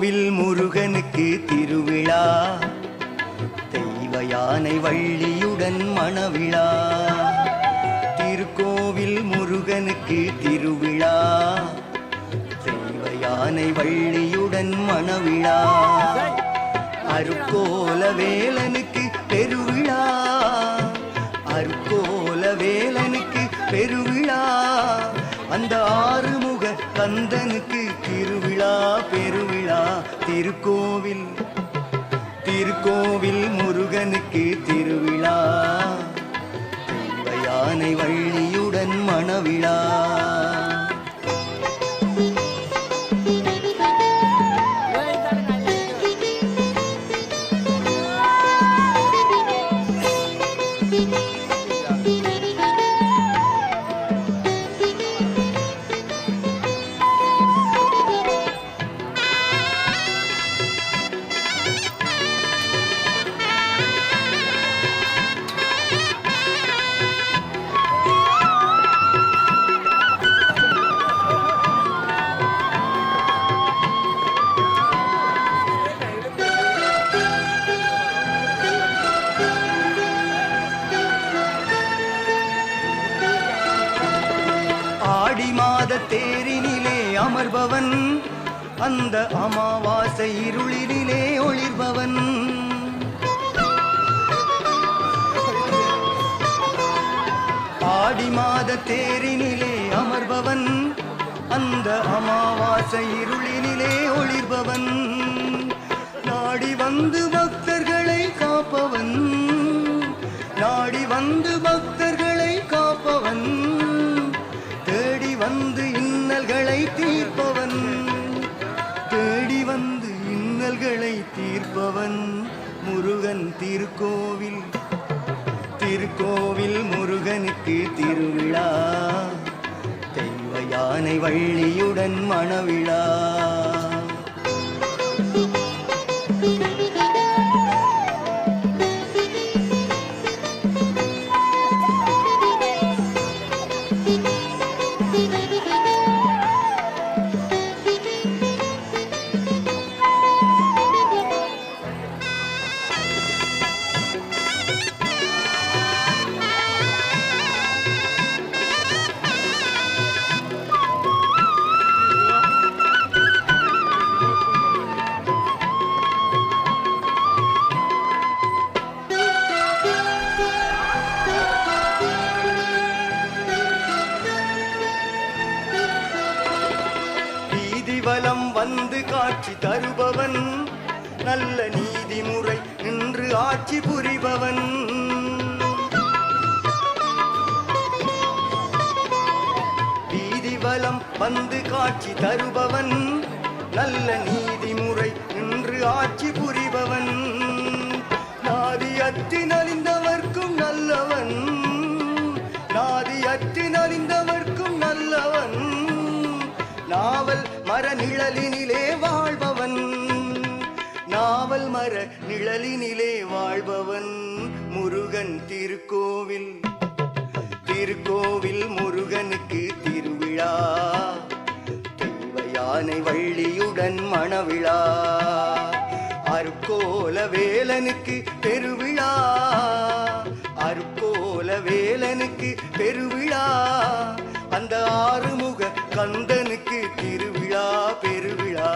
திருக்கோவில் முருகனுக்கு திருவிழா, தெய்வ யானை வள்ளியுடன் மணவிழா. திருக்கோவில் முருகனுக்கு திருவிழா, தெய்வ யானை வள்ளியுடன் மணவிழா. அருக்கோல வேலனுக்கு பெருவிழா, அருக்கோல வேலனுக்கு பெருவிழா. அந்த ஆறுமுக கந்தனுக்கு திருவிழா பெருவிழா. திருக்கோவில் திருக்கோவில் முருகனுக்கு திருவிழா, தெய்வ யானை வள்ளியுடன் மணவிழா. ஆடி மாத தேரினிலே அமர்பவன், அந்த அமாவாசை இருளினிலே ஒளிர்பவன். ஆடி மாத தேரினிலே அமர்பவன், அந்த அமாவாசை இருளினிலே ஒளிர்பவன். நாடி வந்து பக்தர்களை காப்பவன், நாடி வந்து பக்தர்களை காப்பவன். தேடி வந்து இன்னல்களை தீர்ப்பவன், தேடி வந்து இன்னல்களை தீர்ப்பவன். முருகன் திருக்கோவில் திருக்கோவில் முருகனுக்கு திருவிழா, தெய்வ யானை வள்ளியுடன் மணவிழா. வலம் வந்து காட்சி தருபவன், நல்ல நீதிமுறை நின்று ஆட்சி புரிபவன். வீதி வலம் வந்து காட்சி தருபவன், நல்ல நீதிமுறை நின்று ஆட்சி புரிபவன். நாதியற்றி நலிந்தவர்க்கும் நல்லவன், நாதியற்றி நலிந்தவர்க்கும் நல்லவன். நாவல் மர நிழலினிலே வாழ்பவன், நாவல் மர நிழலினிலே வாழ்பவன். முருகன் திருக்கோவில் திருக்கோவில் முருகனுக்கு திருவிழா, தெய்வ யானை வள்ளியுடன் மணவிழா. அருக்கோல வேலனுக்கு பெருவிழா, அருக்கோல வேலனுக்கு பெருவிழா. அந்த ஆறுமுக கந்தனுக்கு திருவிழா பெருவிழா.